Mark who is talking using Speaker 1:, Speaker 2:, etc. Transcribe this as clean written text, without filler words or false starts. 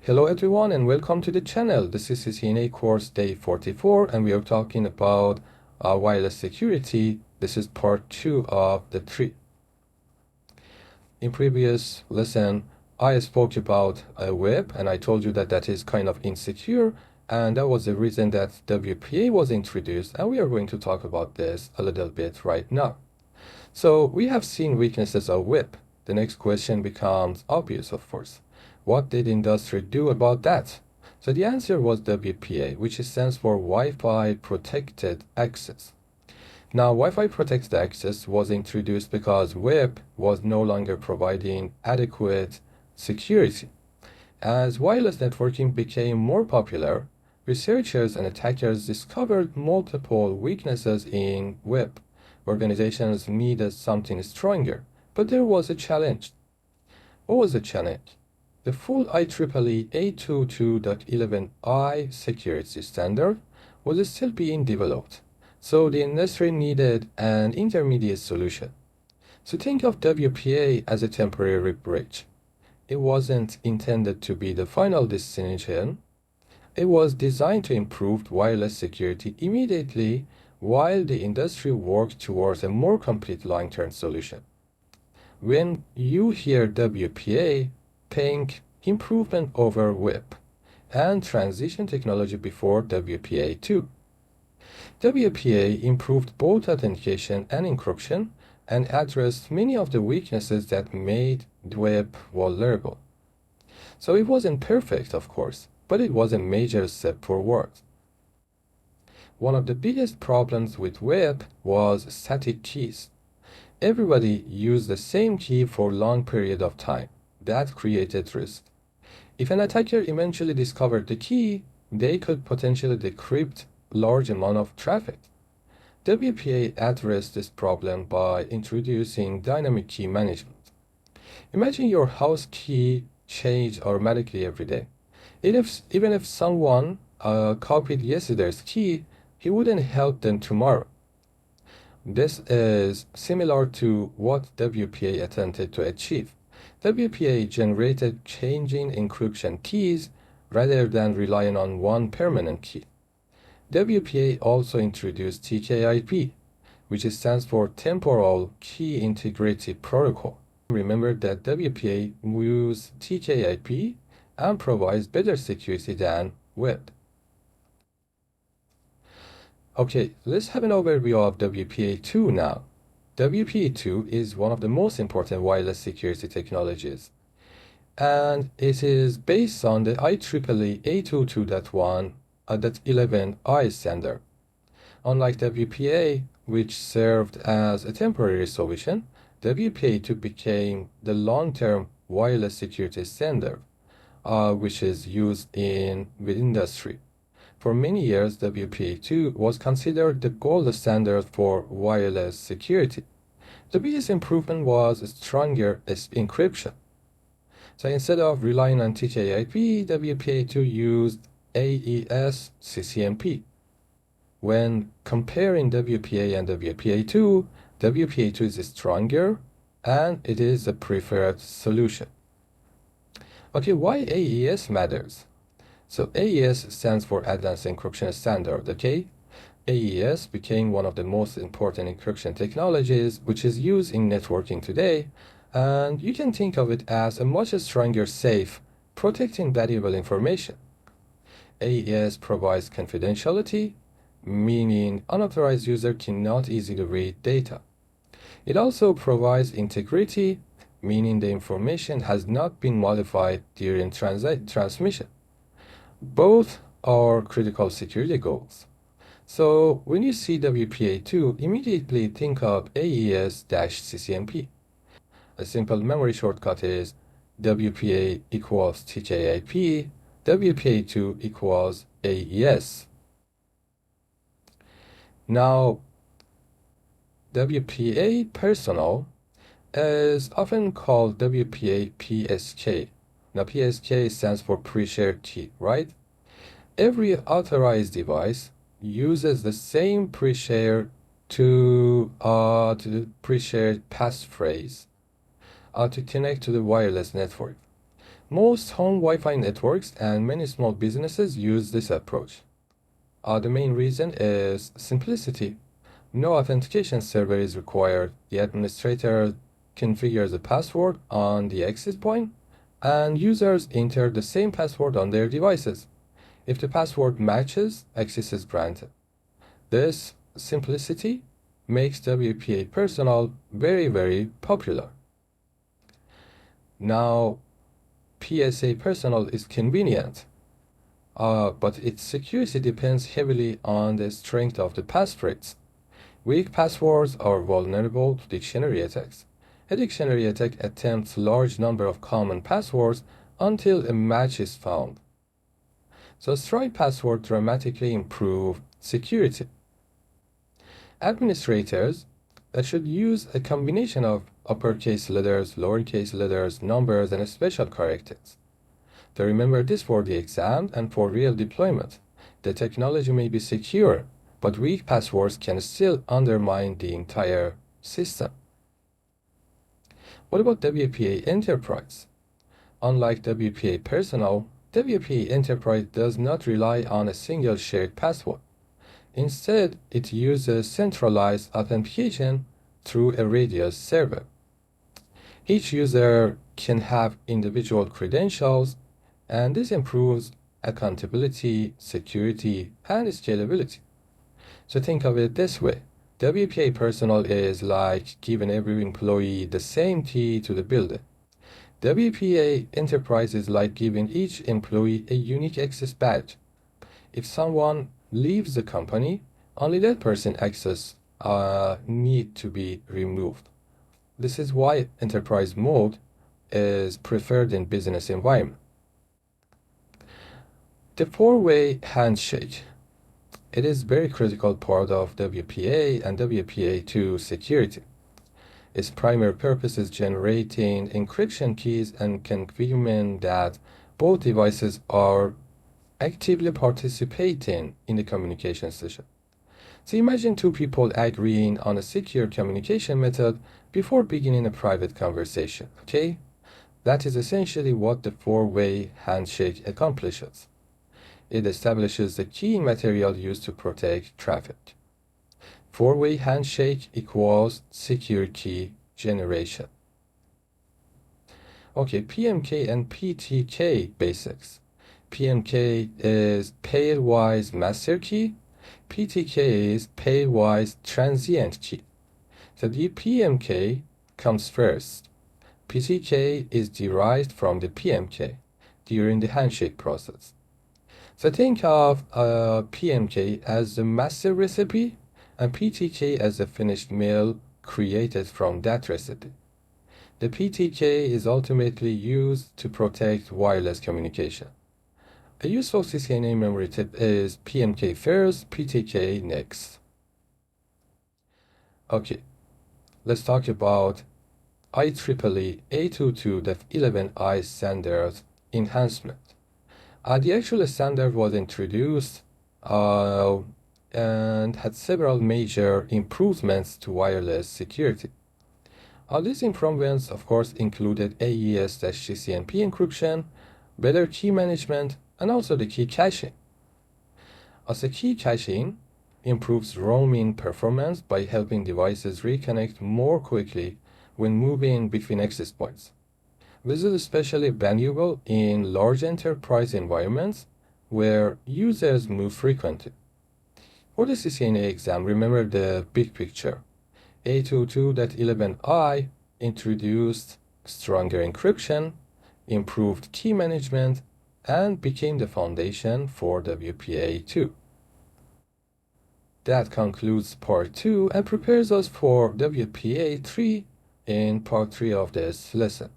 Speaker 1: Hello everyone and welcome to the channel. This is CCNA course day 44 and we are talking about wireless security. This is part 2 of the 3. In previous lesson, I spoke about a WEP and I told you that that is kind of insecure, and that was the reason that WPA was introduced, and we are going to talk about this a little bit right now. So we have seen weaknesses of WEP. The next question becomes obvious, of course. What did industry do about that? So the answer was WPA, which stands for Wi-Fi Protected Access. Now, Wi-Fi Protected Access was introduced because WEP was no longer providing adequate security. As wireless networking became more popular, researchers and attackers discovered multiple weaknesses in WEP. Organizations needed something stronger, but there was a challenge. What was the challenge? The full IEEE 822.11i security standard was still being developed, so the industry needed an intermediate solution. So think of WPA as a temporary bridge. It wasn't intended to be the final destination. It was designed to improve wireless security immediately while the industry worked towards a more complete long-term solution. When you hear WPA, think improvement over WEP and transition technology before WPA2. WPA improved both authentication and encryption and addressed many of the weaknesses that made WEP vulnerable. So it wasn't perfect, of course, but it was a major step forward. One of the biggest problems with WEP was static keys. Everybody used the same key for a long period of time. That created risk. If an attacker eventually discovered the key, they could potentially decrypt large amount of traffic. WPA addressed this problem by introducing dynamic key management. Imagine your house key changed automatically every day. Even if someone copied yesterday's key, he wouldn't help them tomorrow. This is similar to what WPA attempted to achieve. WPA generated changing encryption keys rather than relying on one permanent key. WPA also introduced TKIP, which stands for Temporal Key Integrity Protocol. Remember that WPA uses TKIP and provides better security than WEP. Okay, let's have an overview of WPA2 now. WPA2 is one of the most important wireless security technologies, and it is based on the IEEE 822.11i standard. Unlike WPA, which served as a temporary solution, WPA2 became the long-term wireless security standard, which is used with industry. For many years, WPA2 was considered the gold standard for wireless security. The biggest improvement was stronger encryption. So instead of relying on TKIP, WPA2 used AES-CCMP. When comparing WPA and WPA2, WPA2 is stronger and it is the preferred solution. Okay, why AES matters? So AES stands for Advanced Encryption Standard, okay? AES became one of the most important encryption technologies which is used in networking today, and you can think of it as a much stronger safe, protecting valuable information. AES provides confidentiality, meaning unauthorized user cannot easily read data. It also provides integrity, meaning the information has not been modified during transmission. Both are critical security goals. So when you see WPA2, immediately think of AES-CCMP. A simple memory shortcut is WPA equals TKIP, WPA2 equals AES. Now, WPA Personal is often called WPA PSK. Now, PSK stands for pre-shared key, right? Every authorized device uses the same pre-share to the pre-shared passphrase to connect to the wireless network. Most home Wi-Fi networks and many small businesses use this approach. The main reason is simplicity. No authentication server is required. The administrator configures a password on the access point, and users enter the same password on their devices. If the password matches, access is granted. This simplicity makes WPA Personal very, very popular. Now, PSA Personal is convenient, but its security depends heavily on the strength of the passphrase. Weak passwords are vulnerable to dictionary attacks. A dictionary attack attempts a large number of common passwords until a match is found. So strong passwords dramatically improve security. Administrators should use a combination of uppercase letters, lowercase letters, numbers, and special characters. To remember this for the exam and for real deployment. The technology may be secure, but weak passwords can still undermine the entire system. What about WPA Enterprise? Unlike WPA Personal, WPA Enterprise does not rely on a single shared password. Instead, it uses centralized authentication through a radius server. Each user can have individual credentials, and this improves accountability, security, and scalability. So think of it this way. WPA Personal is like giving every employee the same key to the building. WPA Enterprise is like giving each employee a unique access badge. If someone leaves the company, only that person's access need to be removed. This is why enterprise mode is preferred in business environment. The four-way handshake. It is a very critical part of WPA and WPA2 security. Its primary purpose is generating encryption keys and confirming that both devices are actively participating in the communication session. So imagine two people agreeing on a secure communication method before beginning a private conversation, okay? That is essentially what the four-way handshake accomplishes. It establishes the key material used to protect traffic. Four-way handshake equals secure key generation. Okay, PMK and PTK basics. PMK is pairwise master key. PTK is pairwise transient key. So the PMK comes first. PTK is derived from the PMK during the handshake process. So think of PMK as the master recipe and PTK as the finished meal created from that recipe. The PTK is ultimately used to protect wireless communication. A useful CCNA memory tip is PMK first, PTK next. Okay, let's talk about IEEE 822.11i standard enhancement. The actual standard was introduced and had several major improvements to wireless security. These improvements, of course, included AES-CCMP encryption, better key management, and also the key caching. As a key caching improves roaming performance by helping devices reconnect more quickly when moving between access points. This is especially valuable in large enterprise environments where users move frequently. For the CCNA exam, remember the big picture. 822.11i introduced stronger encryption, improved key management, and became the foundation for WPA2. That concludes part 2 and prepares us for WPA3 in part 3 of this lesson.